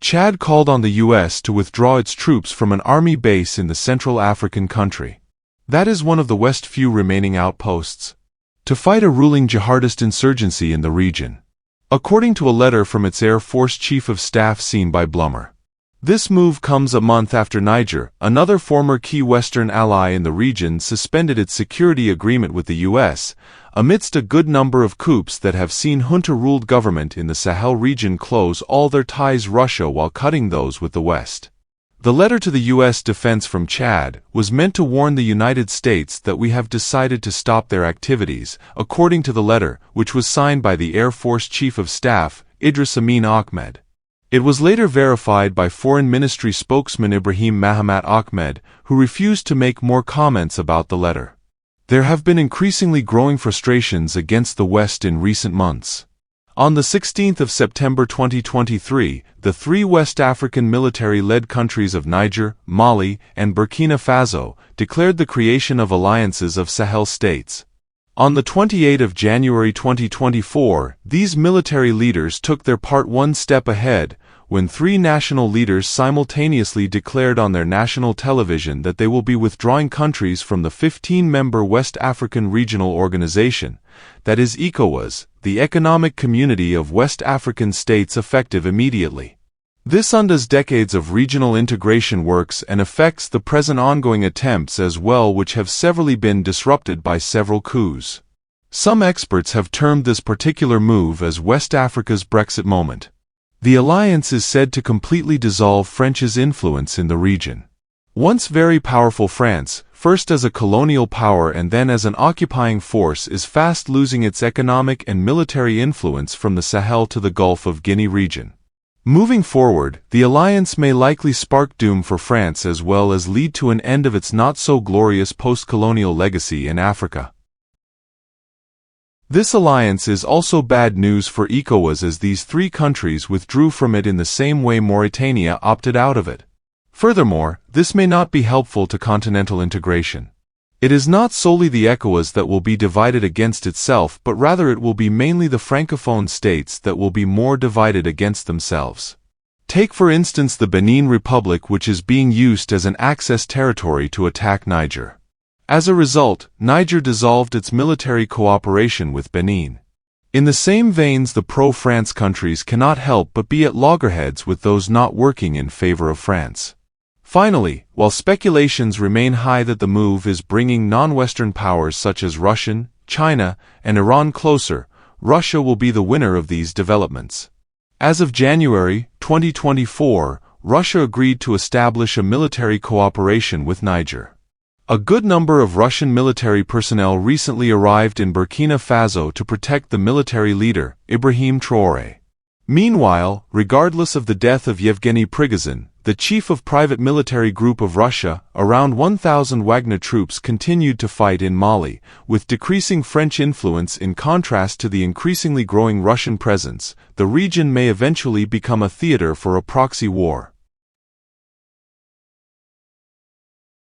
Chad called on the U.S. to withdraw its troops from an army base in the Central African country. That is one of the West's few remaining outposts, to fight a ruling jihadist insurgency in the region, according to a letter from its Air Force Chief of Staff seen by Blummer. This move comes a month after Niger, another former key Western ally in the region, suspended its security agreement with the U.S., amidst a good number of coups that have seen junta-ruled government in the Sahel region close all their ties with Russia while cutting those with the West. The letter to the U.S. defense from Chad was meant to warn the United States that we have decided to stop their activities, according to the letter, which was signed by the Air Force Chief of Staff, Idris Amin Ahmed. It was later verified by Foreign Ministry spokesman Ibrahim Mahamat Ahmed, who refused to make more comments about the letter. There have been increasingly growing frustrations against the West in recent months. On the 16th of September 2023, the three West African military-led countries of Niger, Mali, and Burkina Faso declared the creation of alliances of Sahel states. On the 28th of January 2024, these military leaders took their part one step ahead, when three national leaders simultaneously declared on their national television that they will be withdrawing countries from the 15-member West African Regional Organization, that is ECOWAS, the Economic Community of West African States, effective immediately. This undoes decades of regional integration works and affects the present ongoing attempts as well, which have severally been disrupted by several coups. Some experts have termed this particular move as West Africa's Brexit moment. The alliance is said to completely dissolve France's influence in the region. Once very powerful France, first as a colonial power and then as an occupying force, is fast losing its economic and military influence from the Sahel to the Gulf of Guinea region. Moving forward, the alliance may likely spark doom for France as well as lead to an end of its not-so-glorious post-colonial legacy in Africa. This alliance is also bad news for ECOWAS, as these three countries withdrew from it in the same way Mauritania opted out of it. Furthermore, this may not be helpful to continental integration. It is not solely the ECOWAS that will be divided against itself, but rather it will be mainly the Francophone states that will be more divided against themselves. Take for instance the Benin Republic, which is being used as an access territory to attack Niger. As a result, Niger dissolved its military cooperation with Benin. In the same veins, the pro-France countries cannot help but be at loggerheads with those not working in favor of France. Finally, while speculations remain high that the move is bringing non-Western powers such as Russia, China, and Iran closer, Russia will be the winner of these developments. As of January 2024, Russia agreed to establish a military cooperation with Niger. A good number of Russian military personnel recently arrived in Burkina Faso to protect the military leader, Ibrahim Traoré. Meanwhile, regardless of the death of Yevgeny Prigozhin, the chief of private military group of Russia, around 1,000 Wagner troops continued to fight in Mali, with decreasing French influence in contrast to the increasingly growing Russian presence. The region may eventually become a theater for a proxy war.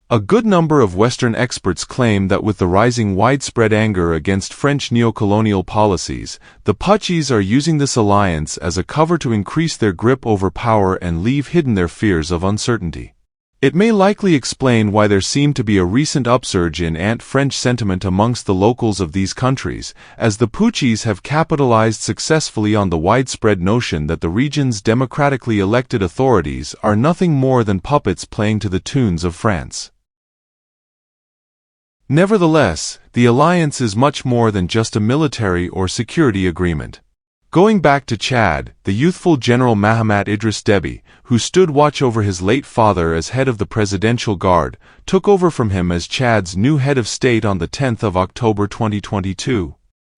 A good number of Western experts claim that with the rising widespread anger against French neocolonial policies, the Putschis are using this alliance as a cover to increase their grip over power and leave hidden their fears of uncertainty. It may likely explain why there seemed to be a recent upsurge in anti-French sentiment amongst the locals of these countries, as the Putschis have capitalized successfully on the widespread notion that the region's democratically elected authorities are nothing more than puppets playing to the tunes of France. Nevertheless, the alliance is much more than just a military or security agreement. Going back to Chad, the youthful General Mahamat Idris Deby, who stood watch over his late father as head of the Presidential Guard, took over from him as Chad's new head of state on the 10th of October 2022.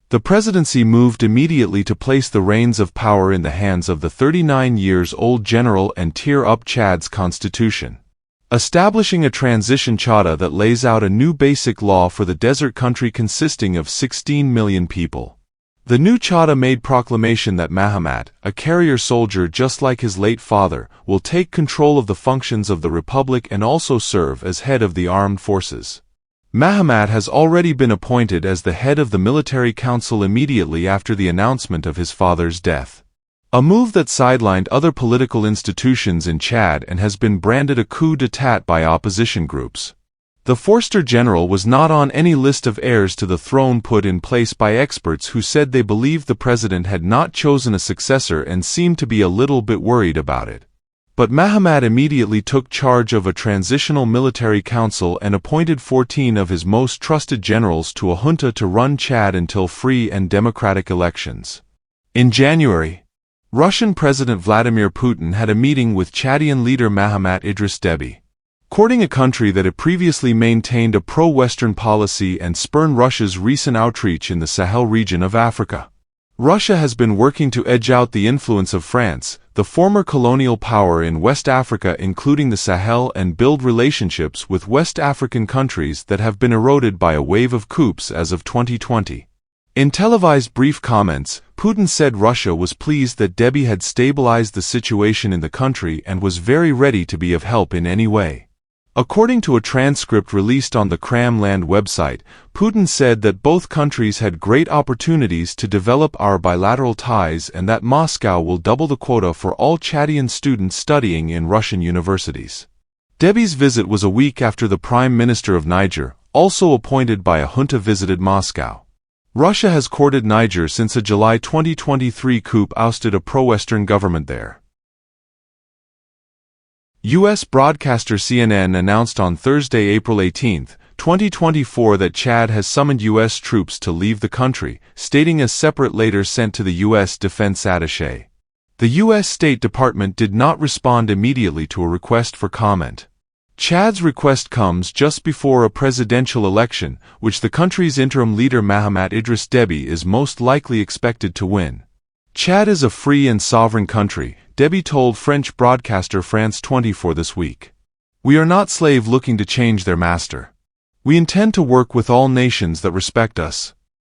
The presidency moved immediately to place the reins of power in the hands of the 39-years-old general and tear up Chad's constitution, establishing a transition charter that lays out a new basic law for the desert country consisting of 16 million people. The new charter made proclamation that Mahamat, a carrier soldier just like his late father, will take control of the functions of the republic and also serve as head of the armed forces. Mahamat has already been appointed as the head of the military council immediately after the announcement of his father's death. A move that sidelined other political institutions in Chad and has been branded a coup d'état by opposition groups. The Forster general was not on any list of heirs to the throne put in place by experts who said they believed the president had not chosen a successor and seemed to be a little bit worried about it. But Mahamat immediately took charge of a transitional military council and appointed 14 of his most trusted generals to a junta to run Chad until free and democratic elections. In January, Russian President Vladimir Putin had a meeting with Chadian leader Mahamat Idris Deby. Courting a country that had previously maintained a pro-Western policy and spurned Russia's recent outreach in the Sahel region of Africa. Russia has been working to edge out the influence of France, the former colonial power in West Africa including the Sahel, and build relationships with West African countries that have been eroded by a wave of coups as of 2020. In televised brief comments, Putin said Russia was pleased that Deby had stabilized the situation in the country and was very ready to be of help in any way. According to a transcript released on the Kremlin website, Putin said that both countries had great opportunities to develop our bilateral ties and that Moscow will double the quota for all Chadian students studying in Russian universities. Deby's visit was a week after the Prime Minister of Niger, also appointed by a junta, visited Moscow. Russia has courted Niger since a July 2023 coup ousted a pro-Western government there. U.S. broadcaster CNN announced on Thursday, April 18, 2024 that Chad has summoned U.S. troops to leave the country, stating a separate letter sent to the U.S. defense attaché. The U.S. State Department did not respond immediately to a request for comment. Chad's request comes just before a presidential election, which the country's interim leader Mahamat Idris Deby is most likely expected to win. Chad is a free and sovereign country, Deby told French broadcaster France 24 this week. We are not slaves looking to change their master. We intend to work with all nations that respect us.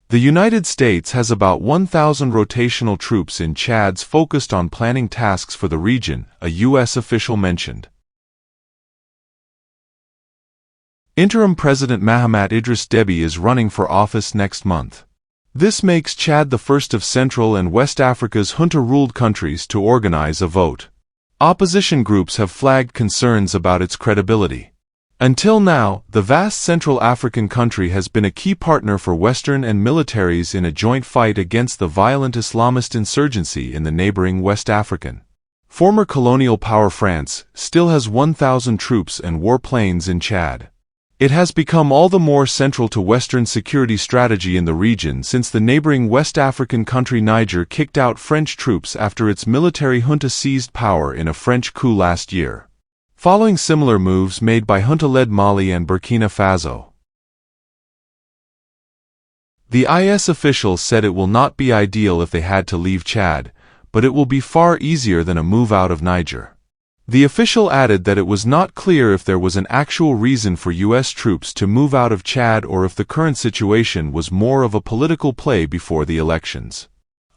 The United States has about 1,000 rotational troops in Chad focused on planning tasks for the region, a U.S. official mentioned. Interim President Mahamat Idris Deby is running for office next month. This makes Chad the first of Central and West Africa's junta-ruled countries to organize a vote. Opposition groups have flagged concerns about its credibility. Until now, the vast Central African country has been a key partner for Western and militaries in a joint fight against the violent Islamist insurgency in the neighboring West African. Former colonial power France still has 1,000 troops and warplanes in Chad. It has become all the more central to Western security strategy in the region since the neighboring West African country Niger kicked out French troops after its military junta seized power in a French coup last year. Following similar moves made by junta-led Mali and Burkina Faso. The IS officials said it will not be ideal if they had to leave Chad, but it will be far easier than a move out of Niger. The official added that it was not clear if there was an actual reason for U.S. troops to move out of Chad or if the current situation was more of a political play before the elections.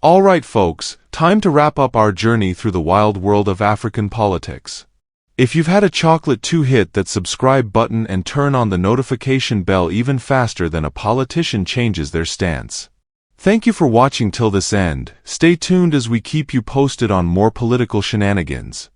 Alright folks, time to wrap up our journey through the wild world of African politics. If you've had a chocolate to hit that subscribe button and turn on the notification bell even faster than a politician changes their stance. Thank you for watching till this end. Stay tuned as we keep you posted on more political shenanigans.